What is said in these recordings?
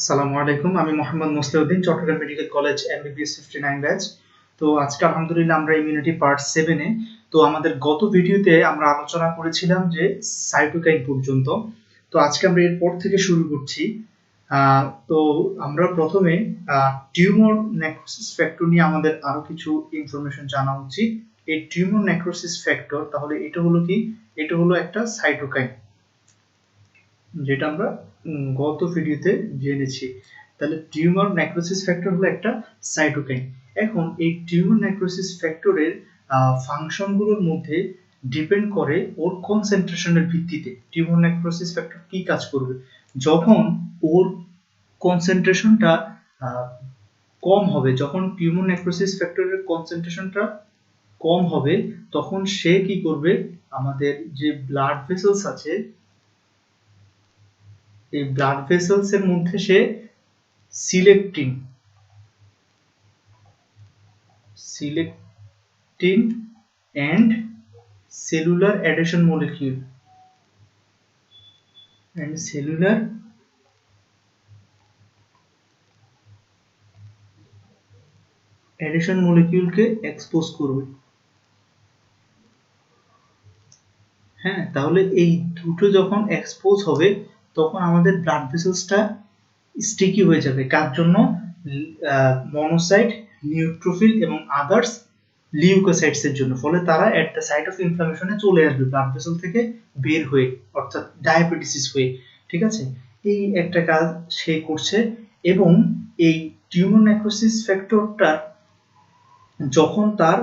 আসসালামু আলাইকুম। আমি Mohammad Musliuddin, Chattogram medical college MBBS 59 batch. তো আজকে আলহামদুলিল্লাহ আমরা ইমিউনিটি পার্ট 7 এ। তো আমাদের গত ভিডিওতে আমরা আলোচনা করেছিলাম যে সাইটোকাইন পর্যন্ত। তো আজকে আমরা এরপর থেকে শুরু করছি। তো আমরা প্রথমে টিউমার নেক্রোসিস ফ্যাক্টর নিয়ে আমাদের আরো কিছু ইনফরমেশন জানা উচিত। এই টিউমার নেক্রোসিস ফ্যাক্টর তাহলে এটা হলো কি? এটা হলো একটা সাইটোকাইন, যেটা আমরা গত ভিডিওতে জেনেছি। তাহলে টিউমার নেক্রোসিস ফ্যাক্টর হলো একটা সাইটোকাইন। এখন এই টিউমার নেক্রোসিস ফ্যাক্টরের ফাংশনগুলোর মধ্যে ডিপেন্ড করে ওর কনসেন্ট্রেশনের ভিত্তিতে টিউমার নেক্রোসিস ফ্যাক্টর কি কাজ করবে। যখন ওর কনসেন্ট্রেশনটা কম হবে, যখন টিউমার নেক্রোসিস ফ্যাক্টরের কনসেন্ট্রেশনটা কম হবে, তখন সে কি করবে, আমাদের যে ব্লাড ভেসেলস আছে এই ব্লাড ভেসেলস এর মধ্যে সে selectin and cellular addition মলিকিউলকে expose করবে। হ্যাঁ, তাহলে এই দুটো যখন এক্সপোজ হবে তখন আমাদের ব্লাড ভেসেলসটা স্টিকি হয়ে যাবে। কার জন্য? মনোসাইট, নিউট্রোফিল এবং আদার্স লিউকোসাইটস এর জন্য। ফলে তারা এট দ্য সাইট অফ ইনফ্লামেশনে চলে আসবে ব্লাড ভেসেল থেকে বের হয়ে, অর্থাৎ ডায়াবেটিস হয়ে। ঠিক আছে, এই একটা কাজ সে করছে। এবং এই টিউমার নেক্রোসিস ফ্যাক্টরটা যখন তার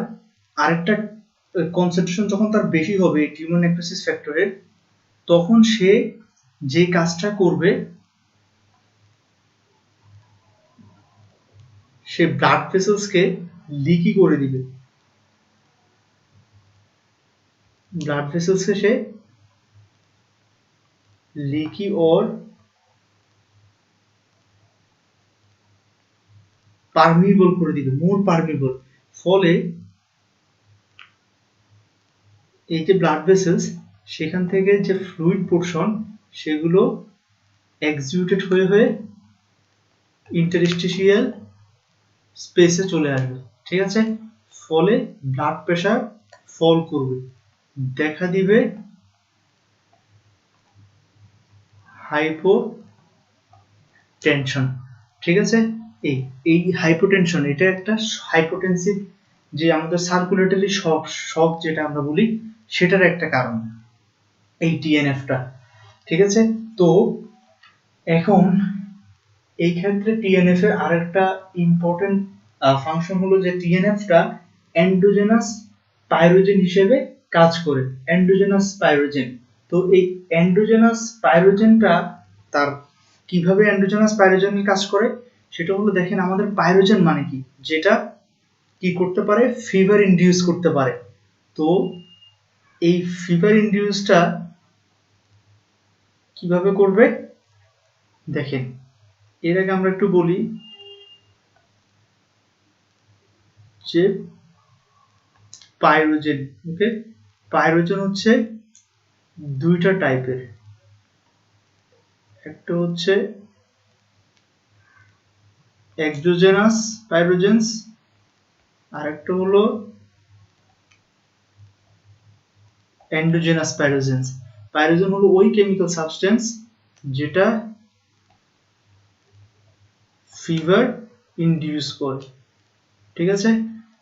আরেকটা কনসেন্ট্রেশন যখন তার বেশি হবে টিউমার নেক্রোসিস ফ্যাক্টরের, তখন সে যে কাজটা করবে, সে ব্লাড ভেসেলসকে লিকি করে দিবে। ব্লাড ভেসেলসকে সে লিকি और পারমিবল করে দিবে, মোর পারমিবল। ফলে এই যে ব্লাড ভেসেলস, সেখান থেকে যে ফ্লুইড পোর্শন সেগুলো এক্সিউটেড হয়ে হয়ে ইন্টারস্টিশিয়াল স্পেসে চলে আসবে। ঠিক আছে, ফলে ব্লাড প্রেশার ফল করবে, দেখা দিবে হাইপোটেনশন। ঠিক আছে, এই হাইপোটেনশন এটা একটা হাইপোটেনসিভ, যে আমাদের সার্কুলেটরি শক যেটা আমরা বলি, সেটার একটা কারণ এই টিএনএফটা। ঠিক আছে, তো এখন এই ক্ষেত্রে টিএনএফ এর আরেকটা ইম্পর্টেন্ট ফাংশন হলো যে টিএনএফটা এন্ডোজেনাস পাইরোজেন হিসেবে কাজ করে। Endogenous pyrogen. তো এই এন্ডোজেনাস পাইরোজেনটা তার কিভাবে এন্ডোজেনাস পাইরোজেন কাজ করে সেটা হলো, দেখেন আমাদের পাইরোজেন মানে কি, যেটা কি করতে পারে, ফিভার ইনডিউস করতে পারে। তো এই ফিভার ইনডিউসটা কিভাবে করবে দেখেন। এর আগে আমরা একটু বলি যে পাইরোজেন, ওকে, পাইরোজেন হচ্ছে দুইটা টাইপের। একটা হচ্ছে এক্সোজেনাস পাইরোজেন্স, আর একটা হলো এন্ডোজেনাস পাইরোজেন্স। পাইরোজেন হলো ওই কেমিক্যাল সাবস্টেন্স যেটা ফিভার ইনডিউস করে। ঠিক আছে,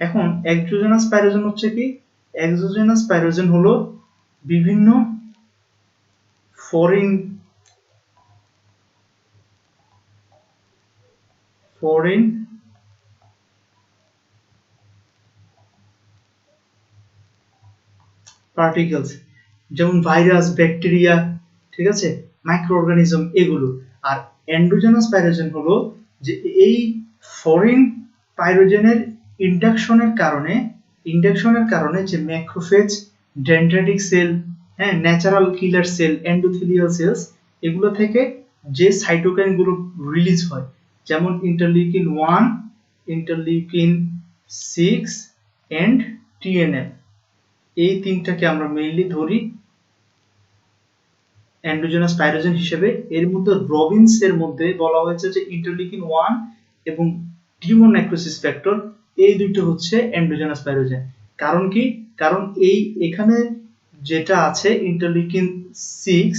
এখন এক্সোজেনাস পাইরোজেন হচ্ছে কি? এক্সোজেনাস পাইরোজেন হলো বিভিন্ন ফরেন পার্টিকেলস, যেমন ভাইরাস, ব্যাকটেরিয়া, ঠিক আছে, মাইক্রো অর্গানিজম, এগুলো। আর এন্ডোজেনাস পাইরোজেন হলো যে এই ফরেন পাইরোজেনের ইন্ডাকশনের কারণে যে ম্যাক্রোফেজ, ডেনড্রাইটিক সেল, হ্যাঁ, natural killer sell, endothelial sales, এগুলো থেকে যে সাইটোকাইন গুলো রিলিজ হয়, যেমন ইন্টারলিউকিন 1, ইন্টারলিউকিন 6 এন্ড টিএনএফ, এই তিনটাকে আমরা মেইনলি ধরি এন্ডোজেনাস পাইরোজেন হিসেবে। এর মধ্যে রবিনস এর মধ্যে বলা হয়েছে যে ইন্টারলিউকিন 1 এবং টিউমার নেক্রোসিস ফ্যাক্টর এই দুটো হচ্ছে এন্ডোজেনাস পাইরোজেন। কারণ কি? কারণ এই এখানে যেটা আছে ইন্টারলিউকিন 6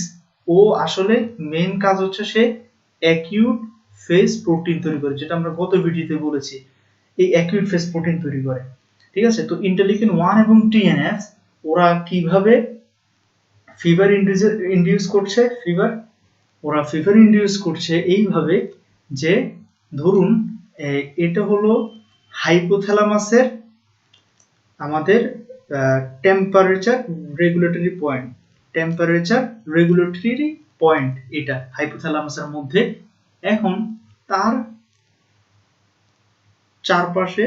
ও আসলে মেইন কাজ হচ্ছে সে অ্যাকিউট ফেজ প্রোটিন তৈরি করে, যেটা আমরা গত ভিডিওতে বলেছি, এই অ্যাকিউট ফেজ প্রোটিন তৈরি করে। ঠিক আছে, তো ইন্টারলিউকিন 1 এবং টিএনএফ ওরা কিভাবে ফিভার ইন্ডিউস করছে? ওরা ফিভার ইন্ডিউস করছে এইভাবে যে ধরুন এটা হলো হাইপোথ্যালামাসের আমাদের টেম্পারেচার রেগুলেটরি পয়েন্ট, এটা হাইপোথ্যালামাসের মধ্যে। এখন তার চারপাশে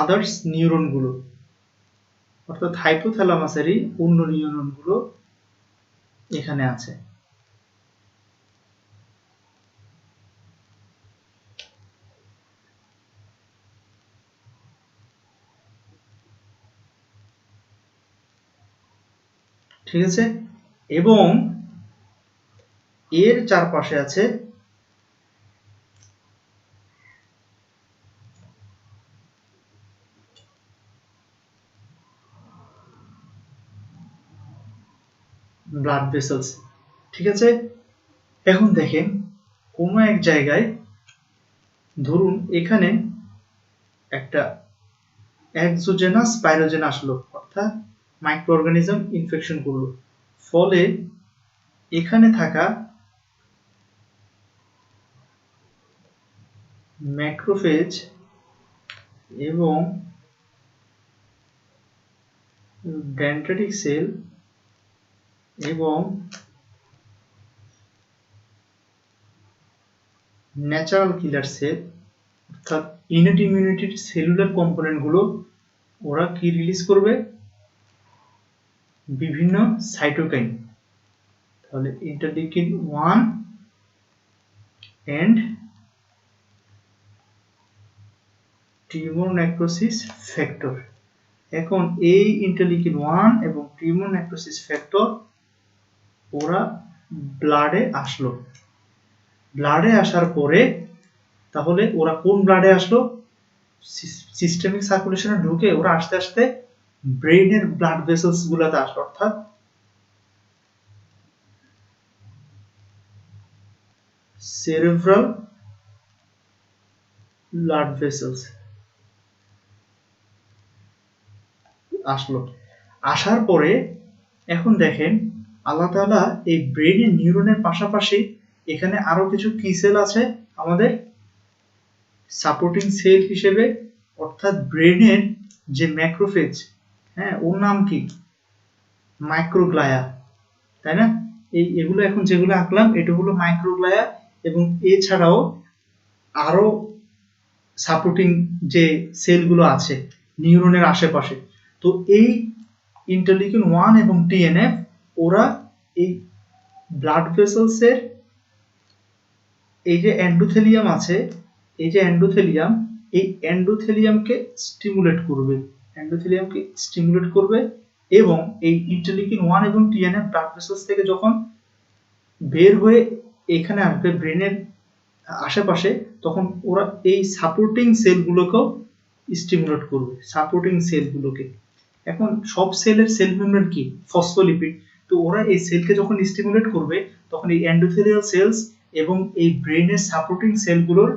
আদার্স নিউরনগুলো, অর্থাৎ হাইপোথ্যালামাসেরই অন্য নিউরনগুলো এখানে আছে। ঠিক আছে, এবং এর চারপাশে আছে ব্লাড ভেসেলস। ঠিক আছে, এখন দেখেন কোন এক জায়গায় ধরুন এখানে একটা এক্সোজেনাস পাইরোজেন আসলো, অর্থাৎ মাইক্রো অর্গানিজম ইনফেকশন করলো, ফলে এখানে থাকা ম্যাক্রোফেজ এবং ডেন্ড্রিটিক সেল এবং ন্যাচারাল কিলার সেল, অর্থাৎ ইনেট ইমিউনিটির সেলুলার কম্পোনেন্টগুলো ওরা কি রিলিজ করবে? বিভিন্ন সাইটোকাইন। তাহলে interleukin 1 and tumour necrosis factor. এখন এই ইন্টারলিউকিন 1 এবং টিউমার নেক্রোসিস ফ্যাক্টর ওরা ব্লাডে আসলো। ব্লাডে আসার পরে তাহলে ওরা কোন ব্লাডে আসলো? সিস্টেমিক সার্কুলেশনে ঢুকে ওরা আস্তে আস্তে ব্রেইনের ব্লাড ভেসেলস গুলাতে আসলো, অর্থাৎ সেরেব্রাল ব্লাড ভেসেলস আসলো। আসার পরে এখন দেখেন আল্লাহ তাআলা এই ব্রেইনের নিউরনের পাশাপাশি এখানে আরো কিছু কি সেল আছে আমাদের সাপোর্টিং সেল হিসেবে, অর্থাৎ ব্রেইনের যে ম্যাক্রোফেজ, হ্যাঁ ওর নাম কি? মাইক্রোগ্লায়া, তাই না? এগুলো এখন যেগুলো আঁকলাম এটা হলো মাইক্রোগ্লায়া, এবং এছাড়াও আরো সাপোর্টিং যে সেলগুলো আছে নিউরনের আশেপাশে। তো এই ইন্টারলিউকিন 1 এবং টিএনএফ ওরা এই ব্লাড ভেসেলসের এই যে এন্ডোথেলিয়াম আছে, এই যে এন্ডোথেলিয়াম, এই এন্ডোথেলিয়ামকে স্টিমুলেট করবে এবং এই ইন্টারলিউকিন 1 এবং টিএনএফ ব্লাড ভেসেলস থেকে যখন বের হয়ে এখানে আসবে ব্রেনের আশেপাশে, তখন ওরা এই সাপোর্টিং সেলগুলোকেও স্টিমুলেট করবে, সাপোর্টিং সেলগুলোকে। এখন সব সেলের সেল মেমব্রেন কি? ফসফোলিপিড। তো ওরা এই সেলকে যখন স্টিমুলেট করবে তখন এই এন্ডোথেলিয়াল সেলস এবং এই ব্রেনের সাপোর্টিং সেলগুলোর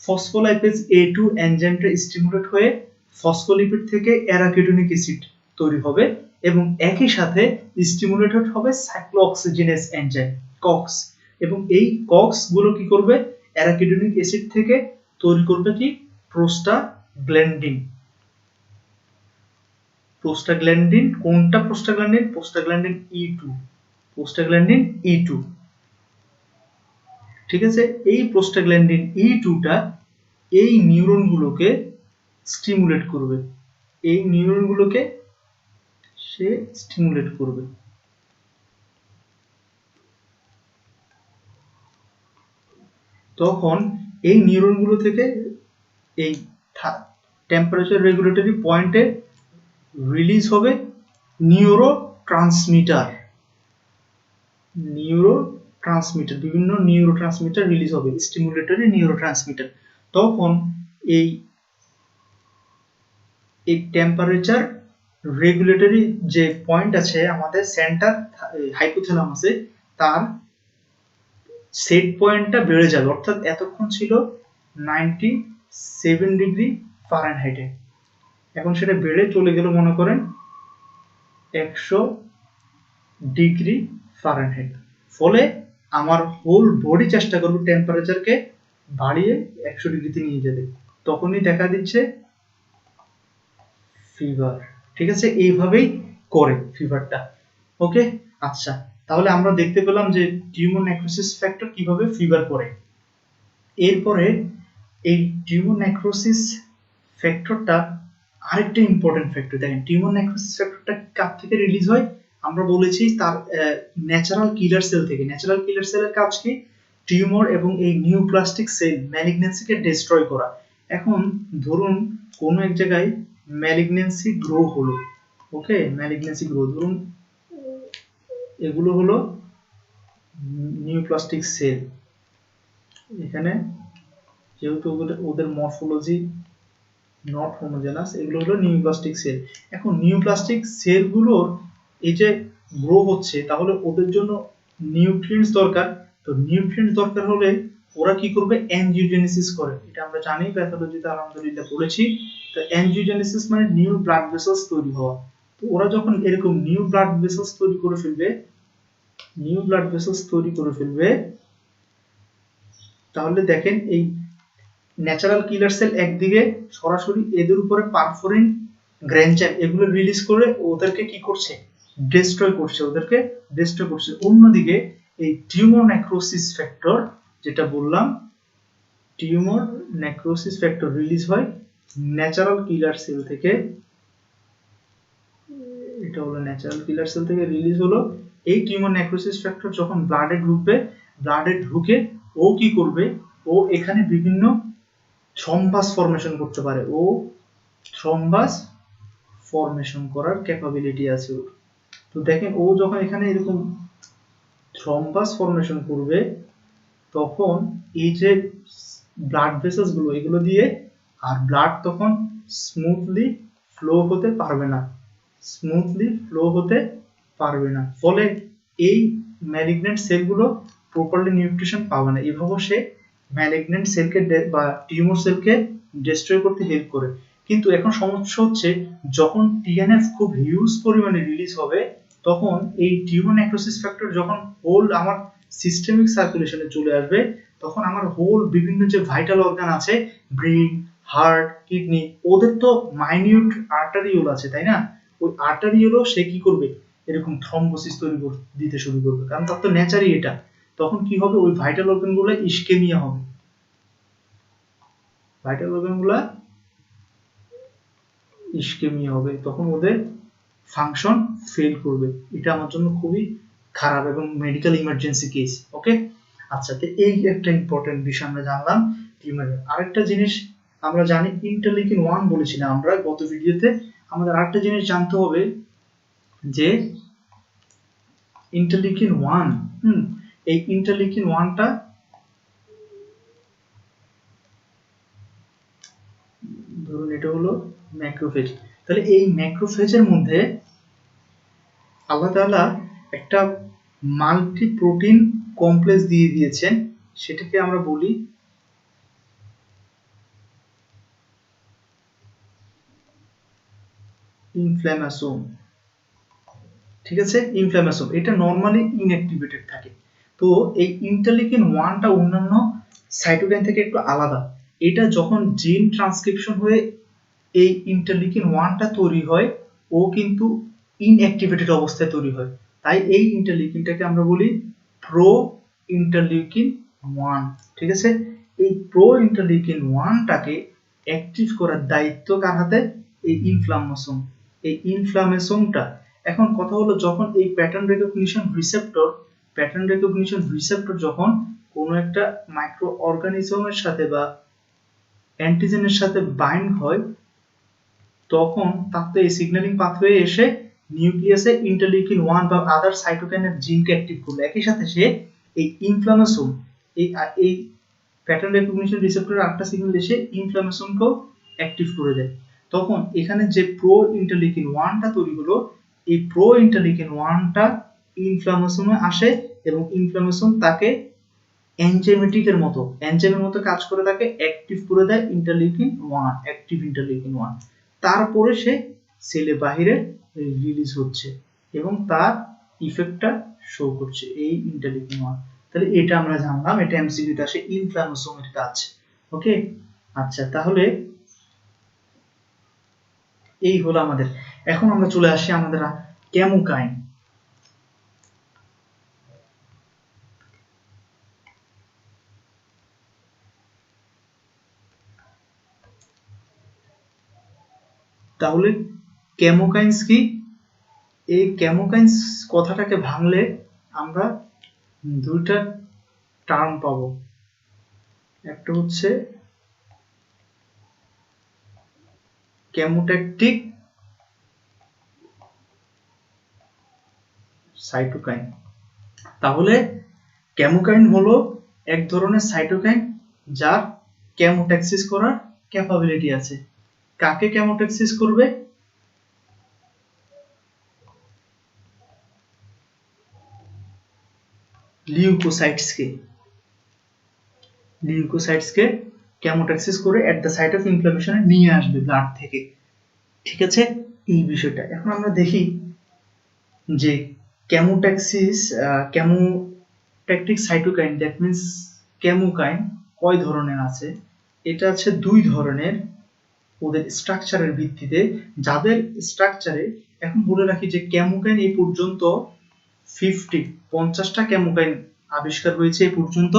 ফসফোলাইপেজ A2 এনজাইমটা স্টিমুলেট হয়ে ফসফোলিপিড থেকে অ্যারাকিডোনিক অ্যাসিড তৈরি হবে এবং একই সাথে স্টিমুলেটেড হবে সাইক্লোঅক্সিজেনেস এনজাইম কক্স, এবং এই কক্স গুলো কি করবে? অ্যারাকিডোনিক অ্যাসিড থেকে তৈরি করবে কি? প্রোস্টাগ্ল্যান্ডিন। কোনটা প্রোস্টাগ্ল্যান্ডিন? Prostaglandin E2। ঠিক আছে, এই প্রোস্টাগ্ল্যান্ডিন E2টা এই নিউরনগুলোকে স্টিমুলেট করবে, সে স্টিমুলেট করবে। তখন এই নিউরনগুলো থেকে এই টেম্পারেচার রেগুলেটরি পয়েন্টে রিলিজ হবে নিউরোট্রান্সমিটার বিভিন্ন নিউরোট্রান্সমিটার রিলিজ হবে, স্টিমুলেটরি নিউরোট্রান্সমিটার। তখন এই টেম্পারেচার রেগুলেটরি যে পয়েন্ট আছে আমাদের সেন্টার হাইপোথ্যালামাসে, তার সেট পয়েন্টটা বেড়ে যাবে। অর্থাৎ এতক্ষণ ছিল 97 ডিগ্রি ফারেনহাইটে, এখন সেটা বেড়ে চলে গেল মনে করেন 100 ডিগ্রি ফারেনহাইট। ফলে আমার হোল বডি চেষ্টা করবে টেম্পারেচারকে বাড়িয়ে 100 ডিগ্রিতে নিয়ে যেতে, তখনই দেখা দিচ্ছে ফিভার। ঠিক আছে, এইভাবেই করে ফিভারটা। ওকে, আচ্ছা, তাহলে আমরা দেখতে পেলাম যে টিউমার নেক্রোসিস ফ্যাক্টর কিভাবে ফিভার করে। এরপরে এই টিউমার নেক্রোসিস ফ্যাক্টরটা আরেকটা ইম্পর্টেন্ট ফ্যাক্টর। দেখেন, টিউমার নেক্রোসিস ফ্যাক্টরটা কার থেকে রিলিজ হয়? আমরা বলেছি তার ন্যাচারাল কিলার সেল থেকে। ন্যাচারাল কিলার সেলের কাজ কি? টিউমার এবং এই নিউপ্লাস্টিক সেল ম্যালিগন্যান্সিকে ডিস্ট্রয় করা। এখন ধরুন কোন এক জায়গায় ম্যালিগন্যান্সি গ্রো হলো, ওকে, ম্যালিগন্যান্সি গ্রো, ধরুন এগুলো হলো নিউপ্লাস্টিক সেল। এখানে যেহেতু ওদের মরফোলজি নট হোমোজেনাস, এগুলো হলো নিউপ্লাস্টিক সেল। এখন নিউপ্লাস্টিক সেলগুলোর এই যে গ্রো হচ্ছে, তাহলে ওদের জন্য নিউট্রিয়েন্টস দরকার। তো নিউট্রিয়েন্টস দরকার হলে ওরা কি করবে? এনজিওজেনেসিস করে। এটা আমরা জানি, প্যাথোলজিতে আলহামদুলিল্লাহ পড়েছি। তো এনজিওজেনেসিস মানে নিউ ব্লাড ভেসেলস তৈরি হওয়া। তো ওরা যখন এরকম নিউ ব্লাড ভেসেলস তৈরি করে ফেলবে, তাহলে দেখেন এই ন্যাচারাল কিলার সেল একদিকে সরাসরি এদের উপরে পারফোরিন গ্র্যানচাইম এগুলো রিলিজ করে ওদেরকে কি করছে? ডিস্ট্রয় করছে। অন্যদিকে এই টিউমার নেক্রোসিস ফ্যাক্টর, যেটা বললাম, টিউমার নেক্রোসিস ফ্যাক্টর রিলিজ হয় ন্যাচারাল কিলার সেল থেকে। এটা হলো ন্যাচারাল কিলার সেল থেকে রিলিজ হলো। এই টিউমার নেক্রোসিস ফ্যাক্টর যখন ব্লাডে ঢুকে ও কি করবে? ও এখানে বিভিন্ন থ্রম্বাস ফরমেশন করতে পারে। ও থ্রম্বাস ফরমেশন করার ক্যাপাবিলিটি আছে ওর। তো দেখেন, ও যখন এখানে এরকম থ্রম্বাস ফরমেশন করবে, তখন এই যে ব্লাড ভেসেলস গুলো, এগুলো দিয়ে আর ব্লাড তখন স্মুথলি ফ্লো হতে পারবে না। ফলে এই ম্যালিগন্যান্ট সেলগুলো প্রপারলি নিউট্রিশন পাবে না। এভাবে সে ম্যালিগন্যান্ট সেলকে বা টিউমার সেলকে ডিস্ট্রয় করতে হেল্প করে। কিন্তু এখন সমস্যা হচ্ছে, যখন টিএনএফ খুব হিউজ পরিমাণে রিলিজ হবে, তখন এই টিউমার নেক্রোসিস ফ্যাক্টর যখন হোল আমার সিস্টেমিক সার্কুলেশনে চলে আসবে, তখন আমার হোল বিভিন্ন যে ভাইটাল অর্গান আছে, ব্রেন, হার্ট, কিডনি, ওদের তো মাইনিউট আর্টারিওল আছে, তাই না? ওই আর্টারিওলও সে কি করবে? এরকম থ্রম্বোসিস তৈরি দিতে শুরু করবে, কারণ তার তো নেচারই এটা। তখন কি হবে? ওই ভাইটাল অর্গানগুলো ইস্কেমিয়া হবে, তখন ওদের ফাংশন ফেল করবে। এটা আমার জন্য খুবই খারাপ এবং মেডিকেল ইমার্জেন্সি কেস। ওকে, আচ্ছা, তো এই একটা ইম্পর্টেন্ট বিষয় আমরা জানলাম টিউমারের। আরেকটা জিনিস আমরা জানি, ইন্টারলিউকিন 1 বলেছিলাম আমরা গত ভিডিওতে। আমাদের আরেকটা জিনিস জানতে হবে যে ইন্টারলিউকিন 1, এই ইন্টারলিউকিন 1টা ধরুন এটা হলো ম্যাক্রোফেজ। তাহলে এই ম্যাক্রোফেজের মধ্যে আল্লাহ তাআলা একটা মাল্টি প্রোটিন কমপ্লেক্স দিয়ে দিয়েছেন, সেটাকে আমরা বলি ইনফ্ল্যামেসোম। ঠিক আছে, ইনফ্ল্যামেসোম এটা নরমালি ইনঅ্যাক্টিভেটেড থাকে। তো এই ইন্টারলিউকিন 1টা অন্যান্য সাইটোকাইন থেকে একটু আলাদা। এটা যখন জিন ট্রান্সক্রিপশন হয়ে এই ইন্টারলিউকিন 1টা তৈরি হয়, ও কিন্তু ইনঅ্যাক্টিভেটেড অবস্থায় তৈরি হয়। তাই এই ইন্টারলিউকিনটাকে আমরা বলি প্রো ইন্টারলিউকিন 1। ঠিক আছে, এই প্রো ইন্টারলিউকিন 1টাকে অ্যাক্টিভ করার দায়িত্ব কার হাতে? এই ইনফ্লামেসোমটা। এখন কথা হলো, যখন এই প্যাটার্ন রেকগনিশন রিসেপ্টর যখন কোনো একটা মাইক্রো অর্গানিজমের সাথে বা অ্যান্টিজেনের সাথে বাইন্ড হয়, তখন তার তো এই সিগন্যালিং পাথওয়ে এসে নিউক্লিয়াসে ইন্টারলিউকিন 1 বা আদার সাইটোকাইনের জিনকে অ্যাক্টিভ করলো, একই সাথে সে এই ইনফ্লামেশন এই প্যাটার্ন রেকগনিশন রিসেপ্টরের আরেকটা সিগন্যাল এসে ইনফ্লামেশনকেও অ্যাক্টিভ করে দেয়। তখন এখানে যে প্রো ইন্টারলিউকিন 1টা তৈরি হলো, এই প্রো ইন্টারলিউকিন 1টা ইনফ্লামেশনে আসে এবং ইনফ্লামেশন তাকে এনজাইমেটিকের মতো কাজ করে, তাকে অ্যাক্টিভ করে দেয় ইন্টারলিউকিন 1, অ্যাক্টিভ ইন্টারলিউকিন 1। তারপরে সে সেলে বাহিরে রিলিজ হচ্ছে এবং তার ইফেক্টটা শো করছে এই ইন্টারলিউকিন 1। তাহলে এটা আমরা জানলাম, এটা এমসিকিউতে আসে, ইনফ্লামেশনের কাজ। ওকে, আচ্ছা, তাহলে এই হলো আমাদের। এখন আমরা চলে আসি আমাদের কেমোকাইন। তাহলে কেমোকাইন্স কি? এই কেমোকাইন্স কথাটাকে ভাঙলে আমরা দুইটা টার্ম পাবো। একটা হচ্ছে কেমোট্যাকটিক সাইটোকাইন। তাহলে কেমোকাইন হলো এক ধরনের সাইটোকাইন যার কেমোট্যাক্সিস করার ক্যাপাবিলিটি আছে। কাকে কেমোট্যাক্সিস করবে? লিউকোসাইটসকে কেমোট্যাক্সিস করে এট দ্য সাইট অফ ইনফ্লামেশনে নিয়ে আসবে ব্লাড থেকে। ঠিক আছে, এই বিষয়টা এখন আমরা দেখি যে chemotactic cytokine, that means chemokine কয় ধরনের আছে? এটা আছে দুই ধরনের ওদের স্ট্রাকচারের ভিত্তিতে। যাদের স্ট্রাকচারে, এখন বলে রাখি যে কেমোকাইন এই পর্যন্ত 50টা কেমোকাইন আবিষ্কার হয়েছে এই পর্যন্ত,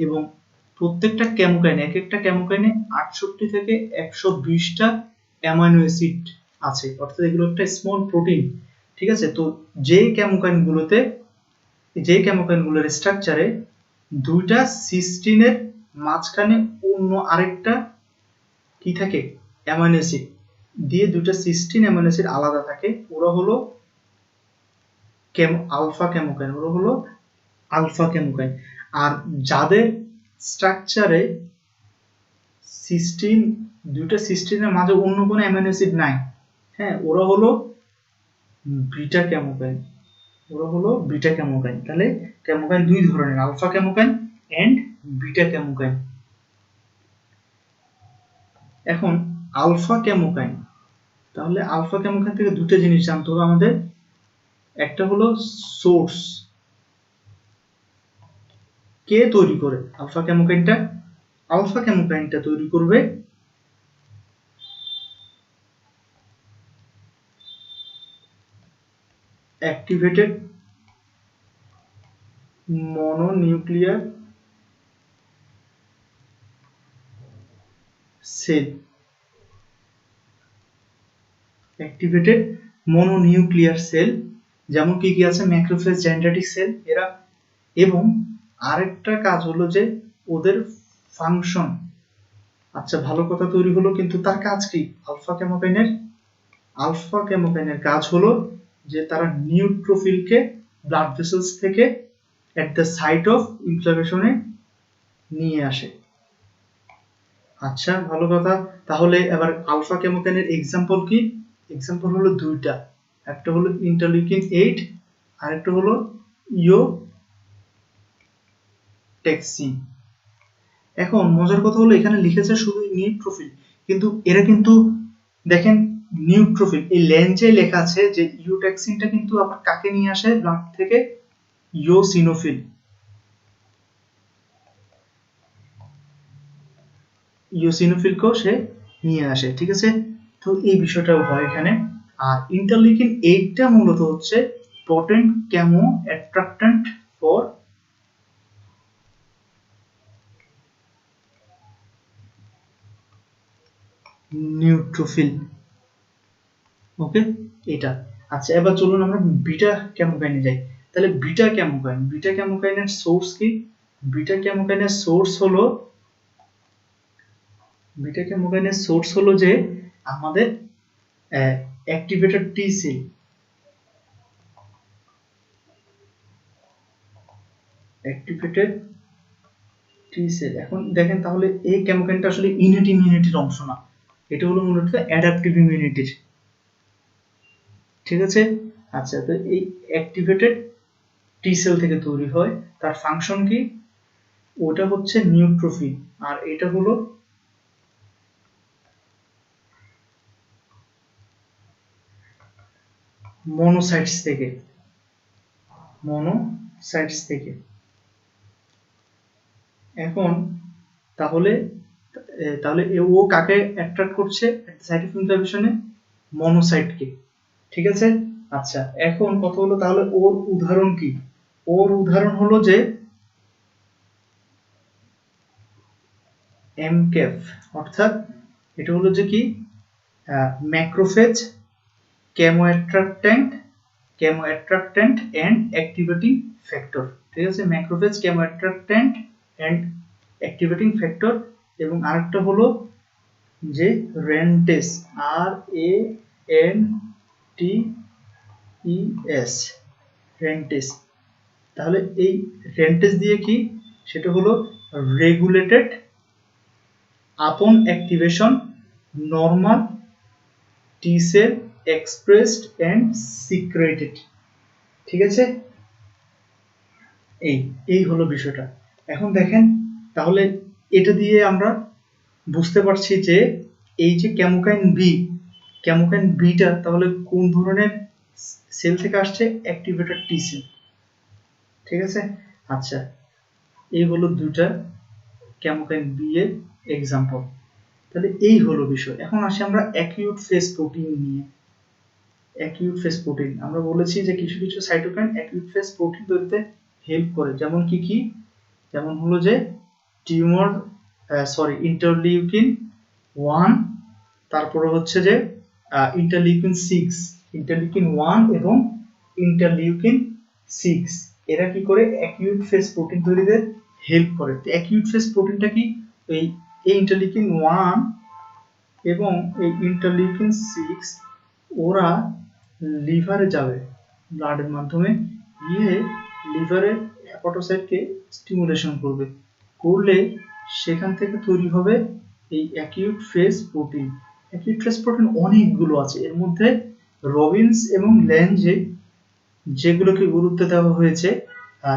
এবং প্রত্যেকটা কেমোকাইন, এক একটা কেমোকাইনে 68 থেকে 120টা অ্যামাইনো অ্যাসিড আছে, অর্থাৎ এগুলো একটা স্মল প্রোটিন। ঠিক আছে, তো যে কেমোকাইনগুলোর স্ট্রাকচারে দুইটা সিস্টিনের মাঝখানে অন্য আরেকটা কি থাকে, অ্যামাইনো অ্যাসিড দিয়ে দুইটা সিস্টিন অ্যামাইনো অ্যাসিড আলাদা থাকে, ওরা হলো আলফা কেমোকাইন। আর যাদের স্ট্রাকচারে দুইটা সিস্টিনের মাঝে অন্য কোনো অ্যামাইনো অ্যাসিড নাই, হ্যাঁ, ওরা হলো বিটা কেমোকাইন। তাহলে কেমোকাইন দুই ধরনের, alpha chemokine and beta chemokine. এখন আলফা কেমোকাইন, তাহলে আলফা কেমোকাইন থেকে দুটো জিনিস জানতে হবে আমাদের। একটা হলো সোর্স, কে তৈরি করে আলফা কেমোকাইনটা তৈরি করবে activated mononuclear cell. Activated mononuclear cell যেমন কি কি আছে, ম্যাক্রোফেজ, ডেনড্রাইটিক সেল এরা। এবং আরেকটা কাজ হলো যে ওদের ফাংশন। আচ্ছা, ভালো কথা, তৈরি হলো, কিন্তু তার কাজ কি? আলফা কেমোকাইনের কাজ হলো যে তারা নিউট্রোফিলকে ব্লাড ভেসেলস থেকে এট দ্য সাইট অফ ইনফ্লামেশনে নিয়ে আসে। আচ্ছা, ভালো কথা। তাহলে এবার আলফা কেমোকাইনের এক্সাম্পল কি? এক্সাম্পল হলো দুইটা, একটা হলো ইন্টারলিউকিন 8 আর একটা হলো ইওটেক্সিন। এখন মজার কথা হলো এখানে লিখেছে শুধু নিউট্রোফিল, কিন্তু এরা কিন্তু দেখেন নিউট্রোফিল, এই লেঞ্জে লেখা আছে যে ইওটেক্সিনটা কিন্তু আবার কাকে নিয়ে আসে ব্লাড থেকে? ইওসিনোফিলকেও সে নিয়ে আসে। ঠিক আছে, তো এই বিষয়টাও হয় এখানে। আর ইন্টারলিউকিন 8টা মূলত হচ্ছে পটেন্ট কেমো অ্যাট্রাক্ট্যান্ট ফর নিউট্রোফিল। ওকে, এটা। আচ্ছা, এবার চলুন আমরা বিটা কেমোকাইনে যাই। তাহলে বিটা কেমোকাইনের সোর্স কি? বিটা কেমোকাইনের সোর্স হলো যে আমাদের অ্যাক্টিভেটেড টি সেল। অ্যাক্টিভেটেড টি সেল। এখন দেখেন তাহলে এই কেমোকাইনটা আসলে ইনেট ইমিউনিটির অংশ না, এটা হলো মূলত অ্যাডাপটিভ ইমিউনিটির। ঠিক আছে। আচ্ছা, তো এই অ্যাক্টিভেটেড টি সেল থেকে তৈরি হয়, তার ফাংশন কি? ওটা হচ্ছে নিউট্রোফিল, আর এটা হলো মনোসাইটস থেকে। এখন তাহলে ও কাকে অ্যাট্রাক্ট করছে সাইট অফ ইনফ্লামেশনে? মনোসাইটকে। ঠিক আছে। আচ্ছা, এখন কথা হলো তাহলে ওর উদাহরণ কি? ওর উদাহরণ হলো যে এমক্যাফ, অর্থাৎ এটা হলো যে কি ম্যাক্রোফেজ কেমোঅ্যাট্রাক্ট্যান্ট এন্ড অ্যাক্টিভেটিং ফ্যাক্টর। ঠিক আছে, ম্যাক্রোফেজ কেমোঅ্যাট্রাক্ট্যান্ট এন্ড অ্যাক্টিভেটিং ফ্যাক্টর। এবং আরেকটা হলো যে রেন্টেস, RANTES, রেন্টেস। তাহলে এই রেন্টেস দিয়ে কি? সেটা হলো regulated upon activation normal T cell expressed and secreted. ঠিক আছে, এই হলো বিষয়টা। এখন দেখেন তাহলে এটা দিয়ে আমরা বুঝতে পারছি যে এই যে কেমোকাইন বিটা তাহলে কোন ধরনের সেল থেকে আসছে? অ্যাক্টিভেটেড টি সেল। ঠিক আছে। আচ্ছা, এই হলো দুটা কেমোকাইন বি এর এক্সাম্পল। তাহলে এই হলো বিষয়। এখন আসি আমরা অ্যাকিউট ফেজ প্রোটিন নিয়ে। অ্যাকিউট ফেজ প্রোটিন আমরা বলেছি যে কিছু কিছু সাইটোকাইন অ্যাকিউট ফেজ প্রোটিন তৈরিতে হেল্প করে। যেমন কি? যেমন হলো যে ইন্টারলিউকিন 1, তারপরে হচ্ছে যে ইন্টারলিউকিন 1 এবং ইন্টারলিউকিন 6, এরা কি করে? অ্যাকিউট ফেজ প্রোটিন তৈরিতে হেল্প করে। তো অ্যাকিউট ফেজ প্রোটিনটা কি? এই ইন্টারলিউকিন 1 এবং এই ইন্টারলিউকিন 6 ওরা লিভারে যাবে, ব্লাডের মাধ্যমে গিয়ে লিভারের হেপাটোসাইটকে স্টিমুলেশন করলে সেখান থেকে তৈরি হবে এই acute phase protein. Acute phase protein অনেকগুলো আছে, এর মধ্যে রবিনস এবং ল্যাঞ্জে যেগুলোকে গুরুত্ব দেওয়া হয়েছে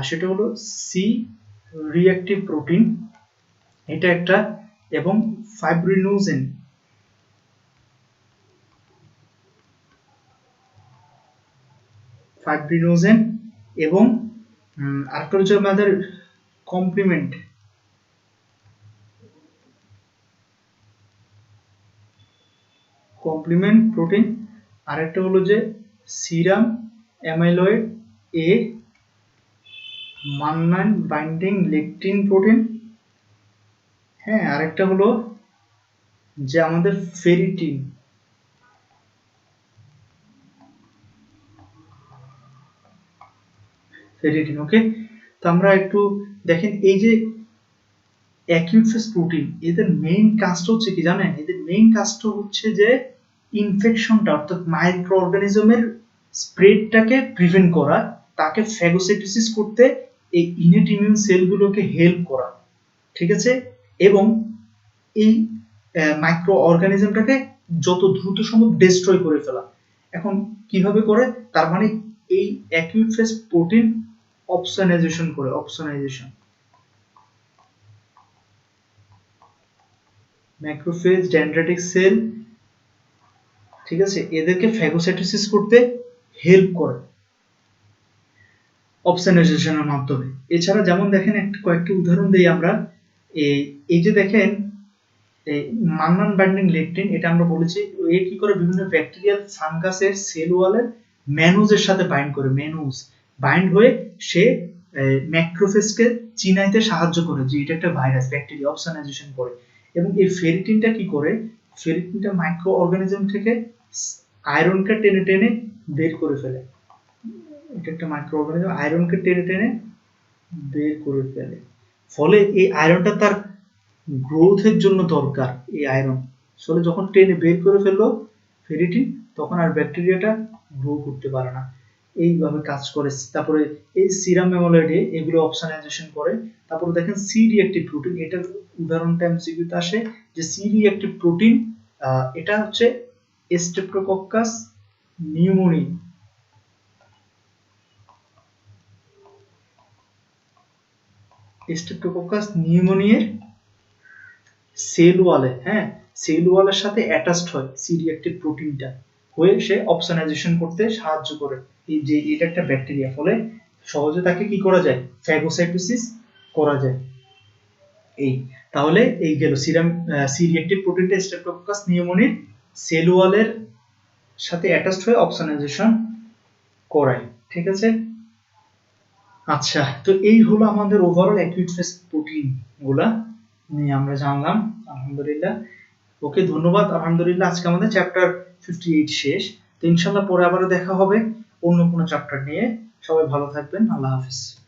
সেটা হলো সি রিঅ্যাক্টিভ প্রোটিন, এটা একটা, এবং ফাইব্রিনোজেন এবং আরেকটা হচ্ছে আমাদের কমপ্লিমেন্ট প্রোটিন, আরেকটা হলো যে সিরাম অ্যামাইলয়েড এ, মান্নান বাইন্ডিং লেকটিন প্রোটিন। হ্যাঁ, আরেকটা হলো যে আমাদের ফেরিটিন। ওকে। তো আমরা একটু দেখেন এই যে অ্যাকিউট ফেজ প্রোটিন, এদের মেইন কাজটা হচ্ছে কি জানেন? এদের মেইন কাজটা হচ্ছে যে ইনফেকশনটা, অর্থাৎ মাইক্রো অর্গানিজমের স্প্রেডটাকে প্রিভেন্ট করা, তাকে ফ্যাগোসাইটোসিস করতে এই ইনেট ইমিউন সেলগুলোকে হেল্প করা। ঠিক আছে, এবং এই মাইক্রো অর্গানিজমটাকে যত দ্রুত সম্ভব ডেস্ট্রয় করে ফেলা। এখন কিভাবে করে? তার মানে এই অ্যাকিউট ফেজ প্রোটিন অপসোনাইজেশন করে, ম্যাক্রোফেজ ডেনড্রাইটিক সেল, ঠিক আছে, এদেরকে ফ্যাগোসাইটোসিস করতে হেল্প করে অপসোনাইজেশনের মাধ্যমে। এছাড়া যেমন দেখেন কয়েকটি উদাহরণ দেই আমরা। এই যে দেখেন মান্নান বাইন্ডিং লেকটিন, এটা আমরা বলেছি এ কি করে? বিভিন্ন ব্যাকটেরিয়াল ফাঙ্গাসের সেল ওয়ালের ম্যানুজের সাথে বাইন্ড হয়ে সে ম্যাক্রোফেজকে চিনাইতে সাহায্য করে যে এটা একটা ভাইরাস, ব্যাকটেরিয়া, অপসোনাইজেশন করে। এবং এই ফেরিটিনটা কি করে? ফেরিটিনটা মাইক্রো অর্গানিজম থেকে আয়রনকে টেনে টেনে বের করে ফেলে। এটা একটা মাইক্রো অর্গানিজম আয়রনকে টেনে টেনে বের করে ফেলে, ফলে এই আয়রনটা তার গ্রোথের জন্য দরকার। এই আয়রন ফলে যখন টেনে বের করে ফেললো ফেরিটিন, তখন আর ব্যাকটেরিয়াটা গ্রো করতে পারে না। এইভাবে কাজ করে। তারপরে এই সিরাম অ্যামাইলয়েডে এগুলো অপসোনাইজেশন করে। তারপরে দেখেন সি রিঅ্যাক্টিভ প্রোটিন, এটার উদাহরণটা এমসিকিউতে আসে যে সি রিঅ্যাক্টিভ প্রোটিন, এটা হচ্ছে স্ট্রেপ্টোকক্কাস নিউমোনি। স্ট্রেপ্টোকক্কাস নিউমোনিয়ার সেল ওয়ালে, হ্যাঁ, সেল ওয়ালের সাথে অ্যাটাচড হয় সি রিঅ্যাক্টিভ প্রোটিনটা, হয়ে সে অপসোনাইজেশন করতে সাহায্য করে। এই যে এটা একটা ব্যাকটেরিয়া, ফলে সহজে তাকে কি করা যায়, ফ্যাগোসাইটোসিস করা যায়। এই তাহলে এই গেল সিরাম সি রিঅ্যাক্টিভ প্রোটিনটা স্ট্রেপ্টোকক্কাস নিউমোনির সেল ওয়ালের সাথে অ্যাটাচড হয়ে অপসোনাইজেশন করায়। ঠিক আছে। আচ্ছা, তো এই হলো আমাদের ওভারঅল অ্যাকিউট ফেজ প্রোটিন গুলা নিয়ে আমরা জানলাম। আলহামদুলিল্লাহ। ওকে, ধন্যবাদ। আলহামদুলিল্লাহ, আজকে আমাদের চ্যাপ্টার 58 শেষ। তো ইনশাআল্লাহ পরে আবারও দেখা হবে অন্য কোনো চ্যাপ্টার নিয়ে। সবাই ভালো থাকবেন। আল্লাহ হাফেজ।